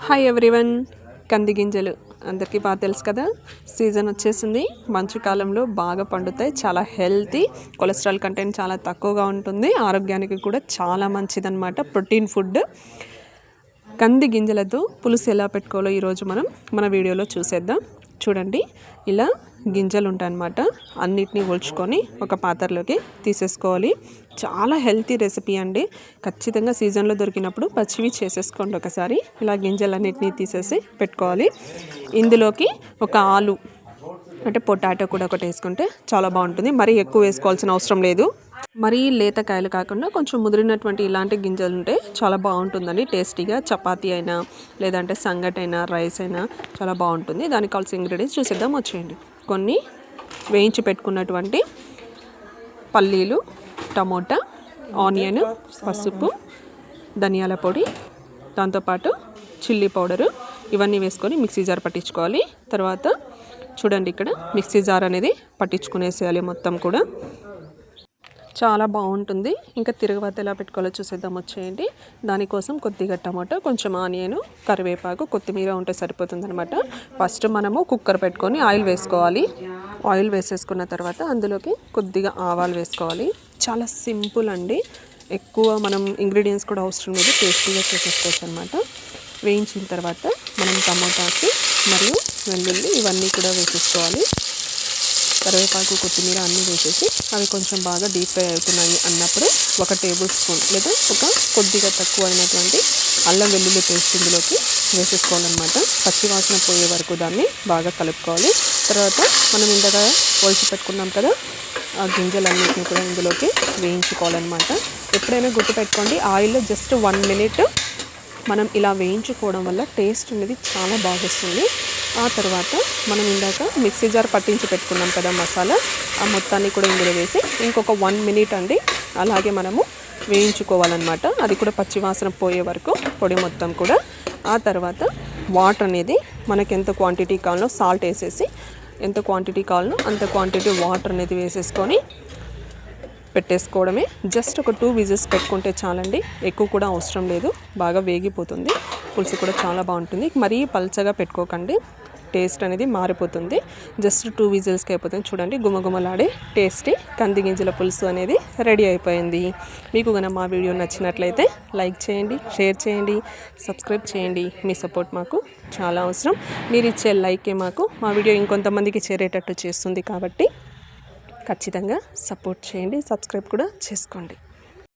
Hi everyone. కంది గింజలు అందరికీ బాగా తెలుసు కదా. సీజన్ వచ్చేసింది. మంచు కాలంలో బాగా పండుతాయి. చాలా హెల్తీ, కొలెస్ట్రాల్ కంటెంట్ చాలా తక్కువగా ఉంటుంది. ఆరోగ్యానికి కూడా చాలా మంచిదన్నమాట. Protein food. కంది గింజలతో పులుసు ఎలా పెట్టుకోవాలో ఈరోజు మనం మన వీడియోలో చూసేద్దాం. చూడండి, ఇలా గింజలు ఉంటాయన్నమాట. అన్నిటినీ ఒలుచుకొని ఒక పాత్రలోకి తీసేసుకోవాలి. చాలా హెల్తీ రెసిపీ అండి. ఖచ్చితంగా సీజన్లో దొరికినప్పుడు పచ్చివి చేసేసుకోండి. ఒకసారి ఇలా గింజలన్నిటినీ తీసేసి పెట్టుకోవాలి. ఇందులోకి ఒక ఆలు అంటే పొటాటో కూడా ఒకటి వేసుకుంటే చాలా బాగుంటుంది. మరీ ఎక్కువ వేసుకోవాల్సిన అవసరం లేదు. మరీ లేతకాయలు కాకుండా కొంచెం ముదిరినటువంటి ఇలాంటి గింజలు ఉంటే చాలా బాగుంటుందండి. టేస్టీగా చపాతీ అయినా లేదంటే సంగటి అయినా రైస్ అయినా చాలా బాగుంటుంది. దానికి కావాల్సిన ఇంగ్రీడియంట్స్ చూసేద్దాం, వచ్చేయండి. కొన్ని వేయించి పెట్టుకున్నటువంటి పల్లీలు, టమోటా, ఆనియన్, పసుపు, ధనియాల పొడి, దాంతోపాటు చిల్లీ పౌడరు ఇవన్నీ వేసుకొని మిక్సీ జార్ పట్టించుకోవాలి. తర్వాత చూడండి, ఇక్కడ మిక్సీ జార్ అనేది పట్టించుకునేసేయాలి మొత్తం కూడా. చాలా బాగుంటుంది. ఇంకా తిరగవాత ఎలా పెట్టుకోవాలో చూసేద్దాం, వచ్చేయండి. దానికోసం కొద్దిగా టమాటో, కొంచెం ఆనియన్, కరివేపాకు, కొత్తిమీర ఉంటే సరిపోతుంది అనమాట. ఫస్ట్ మనము కుక్కర్ పెట్టుకొని ఆయిల్ వేసుకోవాలి. ఆయిల్ వేసేసుకున్న తర్వాత అందులోకి కొద్దిగా ఆవాలు వేసుకోవాలి. చాలా సింపుల్ అండి. ఎక్కువ మనం ఇంగ్రీడియంట్స్ కూడా అవసరం లేదు. టేస్టీగా చేసేసుకోవచ్చు అనమాట. వేయించిన తర్వాత మనం టమాటాకి మరియు వెల్లుల్లి ఇవన్నీ కూడా వేసేసుకోవాలి. కరివేపాకు, కొత్తిమీర అన్నీ వేసేసి అవి కొంచెం బాగా డీప్ ఫ్రై అవుతున్నాయి అన్నప్పుడు 1 టేబుల్ స్పూన్ లేదా ఒక కొద్దిగా తక్కువ అయినటువంటి అల్లం వెల్లుల్లి పేస్ట్ ఇందులోకి వేసేసుకోవాలన్నమాట. పచ్చివాసన పోయే వరకు దాన్ని బాగా కలుపుకోవాలి. తర్వాత మనం ఇందాక ఒలిచి పెట్టుకున్నాం కదా, ఆ గింజలన్నింటినీ కూడా ఇందులోకి వేయించుకోవాలన్నమాట. ఎప్పుడైనా గుర్తుపెట్టుకోండి, ఆయిల్లో జస్ట్ 1 మినిట్ మనం ఇలా వేయించుకోవడం వల్ల టేస్ట్ అనేది చాలా బాగా వస్తుంది. ఆ తర్వాత మనం ఇందాక మిక్సీ జార్ పట్టించి పెట్టుకున్నాం కదా మసాలా, ఆ మొత్తాన్ని కూడా ఇందులో వేసి ఇంకొక 1 మినిట్ అండి అలాగే మనము వేయించుకోవాలన్నమాట. అది కూడా పచ్చివాసన పోయే వరకు పొడి మొత్తం కూడా. ఆ తర్వాత వాటర్ అనేది మనకి ఎంత క్వాంటిటీ కావాలో సాల్ట్ వేసేసి, ఎంత క్వాంటిటీ కావాలో అంత క్వాంటిటీ వాటర్ అనేది వేసేసుకొని పెట్టేసుకోవడమే. జస్ట్ ఒక 2 విజిల్స్ పెట్టుకుంటే చాలండి. ఎక్కువ కూడా అవసరం లేదు. బాగా వేగిపోతుంది. పులుసు కూడా చాలా బాగుంటుంది. మరీ పల్చగా పెట్టుకోకండి, టేస్ట్ అనేది మారిపోతుంది. జస్ట్ 2 విజిల్స్కి అయిపోతుంది. చూడండి, గుమగుమలాడే టేస్టీ కంది గింజల పులుసు అనేది రెడీ అయిపోయింది. మీకు కనుక మా వీడియో నచ్చినట్లయితే లైక్ చేయండి, షేర్ చేయండి, సబ్స్క్రైబ్ చేయండి. మీ సపోర్ట్ మాకు చాలా అవసరం. మీరు ఇచ్చే లైకే మాకు మా వీడియో ఇంకొంతమందికి చేరేటట్టు చేస్తుంది. కాబట్టి ఖచ్చితంగా సపోర్ట్ చేయండి, సబ్స్క్రైబ్ కూడా చేసుకోండి.